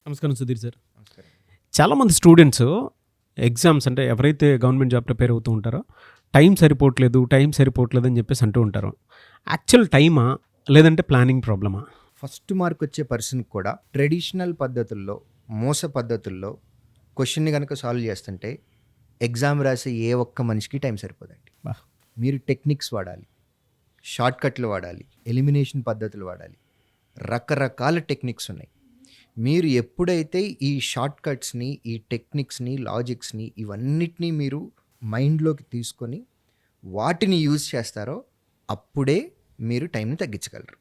నమస్కారం సుధీర్ సార్. నమస్కారం. చాలామంది స్టూడెంట్స్ ఎగ్జామ్స్ అంటే ఎవరైతే గవర్నమెంట్ జాబ్ ప్రిపేర్ అవుతూ ఉంటారో టైం సరిపోవట్లేదు అని చెప్పేసి అంటూ ఉంటారు. యాక్చువల్ టైమా లేదంటే ప్లానింగ్ ప్రాబ్లమా? ఫస్ట్ మార్క్ వచ్చే పర్సన్కి కూడా ట్రెడిషనల్ పద్ధతుల్లో మోస పద్ధతుల్లో క్వశ్చన్ని కనుక సాల్వ్ చేస్తుంటే ఎగ్జామ్ రాసే ఏ ఒక్క మనిషికి టైం సరిపోదండి. బా. మీరు టెక్నిక్స్ వాడాలి, షార్ట్ కట్లు వాడాలి, ఎలిమినేషన్ పద్ధతులు వాడాలి, రకరకాల టెక్నిక్స్ ఉన్నాయి. మీరు ఎప్పుడైతే ఈ షార్ట్ కట్స్ని, ఈ టెక్నిక్స్ని, లాజిక్స్ని ఇవన్నిటినీ మీరు మైండ్లోకి తీసుకొని వాటిని యూజ్ చేస్తారో అప్పుడే మీరు టైంని తగ్గించగలరు.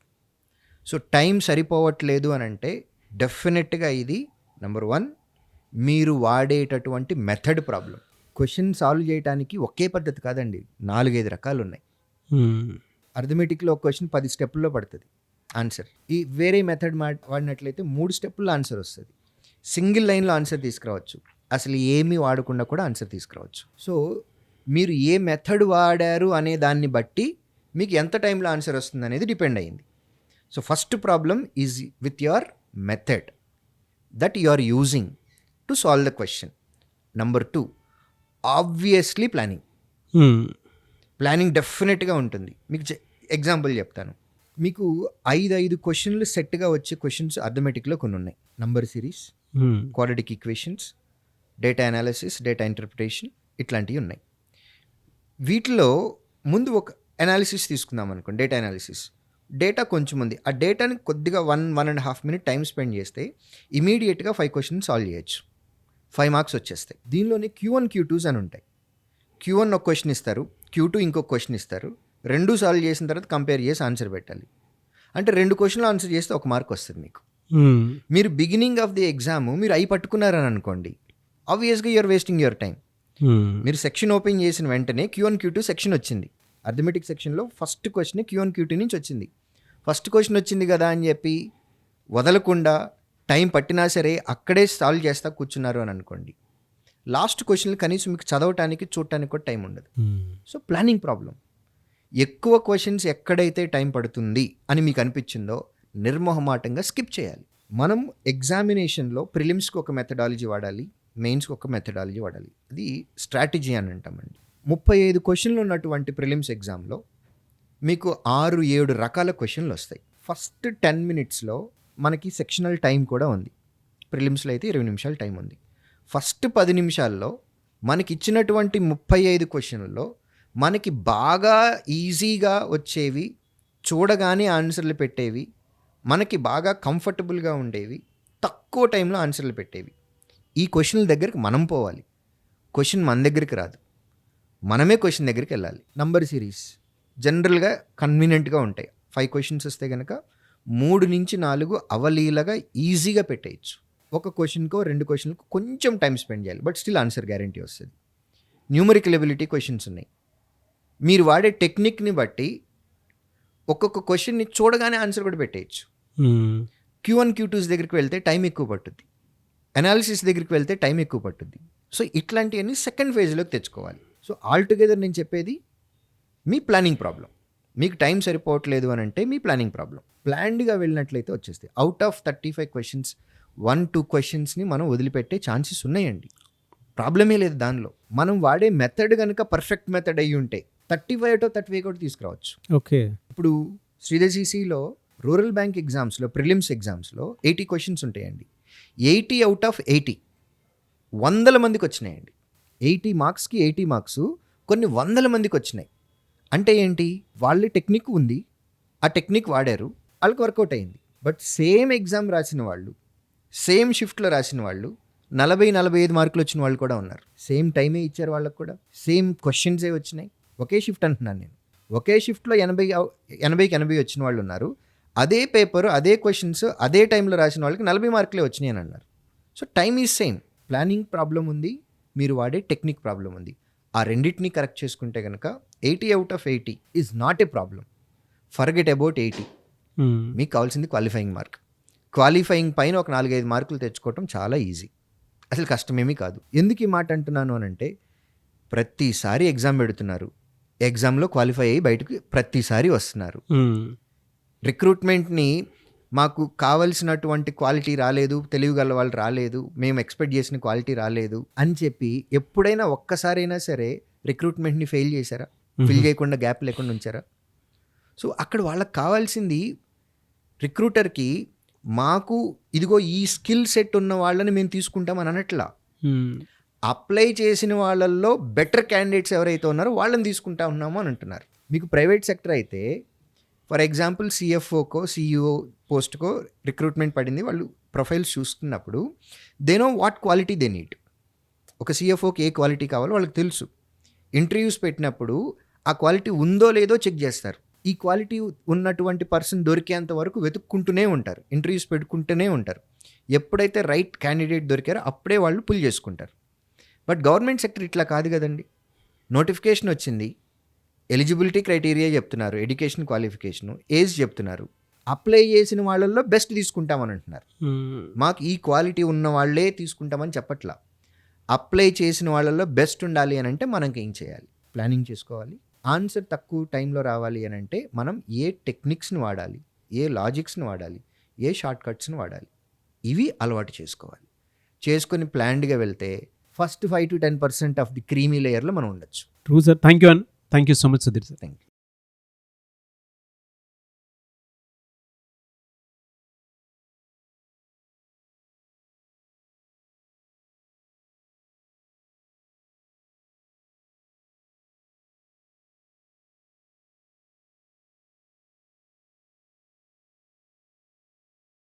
సో టైం సరిపోవట్లేదు అని అంటే డెఫినెట్గా ఇది నెంబర్ 1 మీరు వాడేటటువంటి మెథడ్ ప్రాబ్లం. క్వశ్చన్ సాల్వ్ చేయడానికి ఒకే పద్ధతి కాదండి, 4-5 రకాలు ఉన్నాయి. అర్థమెటిక్లో ఒక క్వశ్చన్ 10 స్టెప్పుల్లో పడుతుంది ఆన్సర్. ఈ వేరే మెథడ్ వాడినట్లయితే 3 స్టెప్పుల్లో ఆన్సర్ వస్తుంది. సింగిల్ లైన్లో ఆన్సర్ తీసుకురావచ్చు, అసలు ఏమీ వాడకుండా కూడా ఆన్సర్ తీసుకురావచ్చు. సో మీరు ఏ మెథడ్ వాడారు అనే దాన్ని బట్టి మీకు ఎంత టైంలో ఆన్సర్ వస్తుంది అనేది డిపెండ్ అయ్యింది. So first problem is with your method that you are using to solve the question. Number 2 obviously planning డెఫినెట్గా ఉంటుంది. మీకు ఎగ్జాంపుల్ చెప్తాను. మీకు 5 క్వశ్చన్లు సెట్గా వచ్చే క్వశ్చన్స్ అర్థమెటిక్లో కొన్ని ఉన్నాయి. Number series, quadratic equations, data analysis, data interpretation, ఇట్లాంటివి ఉన్నాయి. వీటిలో ముందు ఒక అనాలిసిస్ తీసుకుందాం అనుకోండి. డేటా అనాలిసిస్, డేటా కొంచెం ఉంది, ఆ డేటాని కొద్దిగా 1.5 మినిట్ టైం స్పెండ్ చేస్తే ఇమీడియట్గా 5 క్వశ్చన్స్ సాల్వ్ చేయొచ్చు, 5 మార్క్స్ వచ్చేస్తాయి. దీనిలోనే Q1 Q2s అని ఉంటాయి. Q1 ఒక క్వశ్చన్ ఇస్తారు, Q2 ఇంకొక క్వశ్చన్ ఇస్తారు. 2 సాల్వ్ చేసిన తర్వాత కంపేర్ చేసి ఆన్సర్ పెట్టాలి. అంటే 2 క్వశ్చన్లు ఆన్సర్ చేస్తే 1 మార్క్ వస్తుంది మీకు. మీరు బిగినింగ్ ఆఫ్ ది ఎగ్జామ్ మీరు అయి పట్టుకున్నారని అనుకోండి, ఆబ్వియస్గా యూఆర్ వేస్టింగ్ యువర్ టైం. మీరు సెక్షన్ ఓపెన్ చేసిన వెంటనే Q1 Q2 సెక్షన్ వచ్చింది. అర్థమెటిక్ సెక్షన్లో ఫస్ట్ క్వశ్చన్ Q1 Q2 నుంచి వచ్చింది. ఫస్ట్ క్వశ్చన్ వచ్చింది కదా అని చెప్పి వదలకుండా టైం పట్టినా సరే అక్కడే సాల్వ్ చేస్తా కూర్చున్నారు అని అనుకోండి, లాస్ట్ క్వశ్చన్లు కనీసం మీకు చదవటానికి చూడటానికి కూడా టైం ఉండదు. So planning problem. ఎక్కువ క్వశ్చన్స్ ఎక్కడైతే టైం పడుతుంది అని మీకు అనిపించిందో నిర్మోహమాటంగా స్కిప్ చేయాలి. మనం ఎగ్జామినేషన్లో ప్రిలిమ్స్కి ఒక మెథడాలజీ వాడాలి, మెయిన్స్కి ఒక మెథడాలజీ వాడాలి. అది స్ట్రాటజీ అని అంటామండి. 35 క్వశ్చన్లు ఉన్నటువంటి ప్రిలిమ్స్ ఎగ్జామ్లో మీకు 6-7 రకాల క్వశ్చన్లు వస్తాయి. ఫస్ట్ 10 మినిట్స్లో మనకి సెక్షనల్ టైం కూడా ఉంది. ప్రిలిమ్స్లో అయితే 20 నిమిషాల టైం ఉంది. ఫస్ట్ 10 నిమిషాల్లో మనకి ఇచ్చినటువంటి 35 క్వశ్చన్లలో మనకి బాగా ఈజీగా వచ్చేవి, చూడగానే ఆన్సర్లు పెట్టేవి, మనకి బాగా కంఫర్టబుల్గా ఉండేవి, తక్కువ టైంలో ఆన్సర్లు పెట్టేవి, ఈ క్వశ్చన్ల దగ్గరికి మనం పోవాలి. క్వశ్చన్ మన దగ్గరికి రాదు, మనమే క్వశ్చన్ దగ్గరికి వెళ్ళాలి. నంబర్ సిరీస్ జనరల్గా కన్వీనియంట్గా ఉంటాయి. 5 క్వశ్చన్స్ వస్తే కనుక 3-4 అవలీలగా ఈజీగా పెట్టేయచ్చు. ఒక క్వశ్చన్కో 2 క్వశ్చన్లకు కొంచెం టైం స్పెండ్ చేయాలి, బట్ స్టిల్ ఆన్సర్ గ్యారంటీ వస్తుంది. న్యూమరికల్ ఎబిలిటీ క్వశ్చన్స్ ఉన్నాయి. మీరు వాడే టెక్నిక్ని బట్టి ఒక్కొక్క క్వశ్చన్ని చూడగానే ఆన్సర్ కూడా పెట్టేయచ్చు. Q1 Q2s దగ్గరికి వెళ్తే టైం ఎక్కువ పట్టుద్ది, అనాలిసిస్ దగ్గరికి వెళ్తే టైం ఎక్కువ పట్టుద్ది. సో ఇట్లాంటివన్నీ సెకండ్ ఫేజ్లోకి తెచ్చుకోవాలి. సో ఆల్టుగెదర్ నేను చెప్పేది మీ ప్లానింగ్ ప్రాబ్లం. మీకు టైం సరిపోవట్లేదు అని అంటే మీ ప్లానింగ్ ప్రాబ్లం. ప్లాన్డ్గా వెళ్ళినట్లయితే వచ్చేస్తాయి. అవుట్ ఆఫ్ 35 క్వశ్చన్స్ 1-2 క్వశ్చన్స్ని మనం వదిలిపెట్టే ఛాన్సెస్ ఉన్నాయండి. ప్రాబ్లమే లేదు దానిలో. మనం వాడే మెథడ్ కనుక పర్ఫెక్ట్ మెథడ్ అయ్యి ఉంటే 35 కూడా తీసుకురావచ్చు. ఓకే. ఇప్పుడు శ్రీదేశీలో రూరల్ బ్యాంక్ ఎగ్జామ్స్లో, ప్రిలిమ్స్ ఎగ్జామ్స్లో 80 క్వశ్చన్స్ ఉంటాయండి. 80 అవుట్ ఆఫ్ 80 100 మందికి వచ్చినాయండి. 80 మార్క్స్కి 80 మార్క్స్ కొన్ని 100 మందికి వచ్చినాయి. అంటే ఏంటి, వాళ్ళ టెక్నిక్ ఉంది, ఆ టెక్నిక్ వాడారు, వాళ్ళకి వర్కౌట్ అయింది. బట్ సేమ్ ఎగ్జామ్ రాసిన వాళ్ళు, సేమ్ షిఫ్ట్లో రాసిన వాళ్ళు 40-45 మార్కులు వచ్చిన వాళ్ళు కూడా ఉన్నారు. సేమ్ టైమే ఇచ్చారు వాళ్ళకు కూడా, సేమ్ క్వశ్చన్సే వచ్చినాయి. ఒకే షిఫ్ట్ అంటున్నాను నేను. ఒకే షిఫ్ట్లో 80కి 80 వచ్చిన వాళ్ళు ఉన్నారు. అదే పేపర్, అదే క్వశ్చన్స్, అదే టైంలో రాసిన వాళ్ళకి 40 మార్కులే వచ్చినాయి అని అన్నారు. So time is same. Planning problem ఉంది, మీరు వాడే టెక్నిక్ ప్రాబ్లం ఉంది. ఆ రెండింటినీ కరెక్ట్ చేసుకుంటే కనుక 80 out of 80 is not a problem. Forget about 80. మీకు కావాల్సింది క్వాలిఫైయింగ్ మార్క్. క్వాలిఫైయింగ్ పైన ఒక 4-5 మార్కులు తెచ్చుకోవటం చాలా ఈజీ, అసలు కష్టమేమీ కాదు. ఎందుకు ఈ మాట అంటున్నాను అని అంటే, ప్రతిసారి ఎగ్జామ్ పెడుతున్నారు, ఎగ్జామ్లో క్వాలిఫై అయ్యి బయటకు ప్రతిసారి వస్తున్నారు. రిక్రూట్మెంట్ని మాకు కావలసినటువంటి క్వాలిటీ రాలేదు, తెలివిగల వాళ్ళు రాలేదు, మేము ఎక్స్పెక్ట్ చేసిన క్వాలిటీ రాలేదు అని చెప్పి ఎప్పుడైనా ఒక్కసారైనా సరే రిక్రూట్మెంట్ని ఫెయిల్ చేశారా? ఫిల్ చేయకుండా గ్యాప్ లేకుండా ఉంచారా? సో అక్కడ వాళ్ళకి కావాల్సింది రిక్రూటర్కి మాకు ఇదిగో ఈ స్కిల్ సెట్ ఉన్న వాళ్ళని మేము తీసుకుంటామని అనట్లా. అప్లై చేసిన వాళ్ళల్లో బెటర్ క్యాండిడేట్స్ ఎవరైతే ఉన్నారో వాళ్ళని తీసుకుంటా ఉన్నాము అని అంటున్నారు. మీకు ప్రైవేట్ సెక్టర్ అయితే ఫర్ ఎగ్జాంపుల్ సిఎఫ్ఓకో సిఇఓ పోస్ట్కో రిక్రూట్మెంట్ పడింది, వాళ్ళు ప్రొఫైల్స్ చూసుకున్నప్పుడు they know what quality they need. ఒక సిఎఫ్ఓకి ఏ క్వాలిటీ కావాలో వాళ్ళకి తెలుసు. ఇంటర్వ్యూస్ పెట్టినప్పుడు ఆ క్వాలిటీ ఉందో లేదో చెక్ చేస్తారు. ఈ క్వాలిటీ ఉన్నటువంటి పర్సన్ దొరికేంత వరకు వెతుక్కుంటూనే ఉంటారు, ఇంటర్వ్యూస్ పెట్టుకుంటూనే ఉంటారు. ఎప్పుడైతే రైట్ క్యాండిడేట్ దొరికారో అప్పుడే వాళ్ళు పుల్ చేసుకుంటారు. బట్ గవర్నమెంట్ సెక్టర్ ఇట్లా కాదు కదండి. నోటిఫికేషన్ వచ్చింది, ఎలిజిబిలిటీ క్రైటీరియా చెప్తున్నారు, ఎడ్యుకేషన్ క్వాలిఫికేషను, ఏజ్ చెప్తున్నారు, అప్లై చేసిన వాళ్ళల్లో బెస్ట్ తీసుకుంటామని అంటున్నారు. మాకు ఈ క్వాలిటీ ఉన్న వాళ్ళే తీసుకుంటామని చెప్పట్లా. అప్లై చేసిన వాళ్ళల్లో బెస్ట్ ఉండాలి అని అంటే మనకి ఏం చేయాలి? ప్లానింగ్ చేసుకోవాలి. ఆన్సర్ తక్కువ టైంలో రావాలి అని అంటే మనం ఏ టెక్నిక్స్ని వాడాలి, ఏ లాజిక్స్ని వాడాలి, ఏ షార్ట్ కట్స్ని వాడాలి, ఇవి అలవాటు చేసుకోవాలి. చేసుకొని ప్లాన్డ్గా వెళ్తే first 5 to 10% of the creamy లేయర్లో మనం ఉండొచ్చు. True sir. Thank you so much Sudheer sir. Thank you.